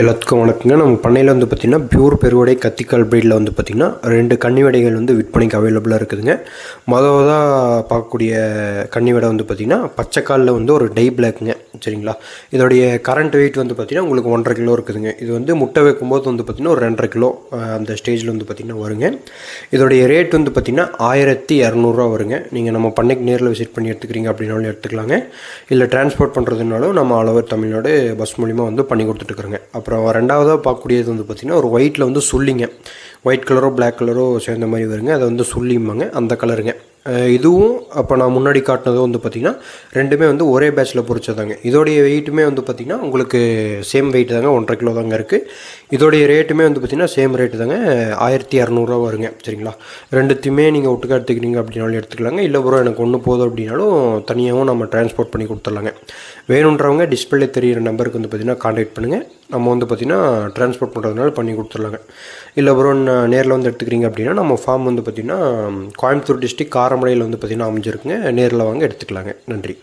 எல்லாத்துக்கும் வணக்கங்க. நம்ம பண்ணையில் வந்து பார்த்திங்கன்னா பியூர் பெருவடை கத்திக்கால் ப்ரீடில் வந்து பார்த்திங்கன்னா 2 கன்னிவடைகள் வந்து விற்பனைக்கு அவைலபிளாக இருக்குதுங்க. பார்க்கக்கூடிய கன்னிவடை வந்து பார்த்திங்கன்னா பச்சைக்காலில் வந்து ஒரு டை பிளாக்குங்க. சரிங்களா? இதோடைய கரண்ட் வெயிட் வந்து பார்த்திங்கன்னா உங்களுக்கு 1.5 கிலோ இருக்குதுங்க. இது வந்து முட்டை வைக்கும்போது வந்து பார்த்திங்கன்னா ஒரு 2.5 கிலோ அந்த ஸ்டேஜில் வந்து பார்த்திங்கன்னா வருங்க. இதோடைய ரேட் வந்து பார்த்திங்கன்னா 1200 வருங்க. நீங்கள் நம்ம பண்ணைக்கு நேரில் விசிட் பண்ணி எடுத்துக்கிறீங்க அப்படின்னாலும் எடுத்துக்கலாங்க. இல்லை டிரான்ஸ்போர்ட் பண்ணுறதுனாலும் நம்ம ஆல் ஓவர் தமிழ்நாடு பஸ் மூலிமா வந்து பண்ணி கொடுத்துட்டுருக்குறோங்க. அப்புறம் ரெண்டாவதாக பார்க்கக்கூடியது வந்து பார்த்திங்கன்னா ஒரு ஒயிட்டில் வந்து சுள்ளிங்க. ஒயிட் கலரோ பிளாக் கலரோ சேர்ந்த மாதிரி வருங்க. அதை வந்து சுள்ளிம்பாங்க, அந்த கலருங்க. இதுவும் அப்போ நான் முன்னாடி காட்டினதும் வந்து பார்த்திங்கன்னா ரெண்டுமே வந்து ஒரே பேட்சில் பொறிச்சதாங்க. இதோடைய வெயிட்டுமே வந்து பார்த்திங்கன்னா உங்களுக்கு சேம் வெயிட் தாங்க, 1.5 கிலோ தாங்க இருக்குது. இதோடைய ரேட்டுமே வந்து பார்த்திங்கன்னா சேம் ரேட்டு தாங்க, 1200 வருங்க. சரிங்களா? ரெண்டுத்தையுமே நீங்கள் ஒட்டுக்கா எடுத்துக்கிறீங்க அப்படின்னாலும் எடுத்துக்கலாங்க. இல்லை ப்ரோ எனக்கு ஒன்று போதும் அப்படின்னாலும் தனியாகவும் நம்ம டிரான்ஸ்போர்ட் பண்ணி கொடுத்துட்லாங்க. வேணுன்றவங்க டிஸ்பிளே தெரியிற நம்பருக்கு வந்து பார்த்திங்கன்னா கான்டாக்ட் பண்ணுங்கள். நம்ம வந்து பார்த்திங்கன்னா டிரான்ஸ்போர்ட் பண்ணுறதுனால பண்ணி கொடுத்துட்லாங்க. இல்லை ப்ரோ நேரில் வந்து எடுத்துக்கிறீங்க அப்படின்னா நம்ம ஃபார்ம் வந்து பார்த்திங்கன்னா கோயம்புத்தூர் டிஸ்ட்ரிக்ட் காரமடையில் வந்து பார்த்திங்கன்னா அமைஞ்சிருக்குங்க. நேரில் வாங்க எடுத்துக்கலாங்க. நன்றி.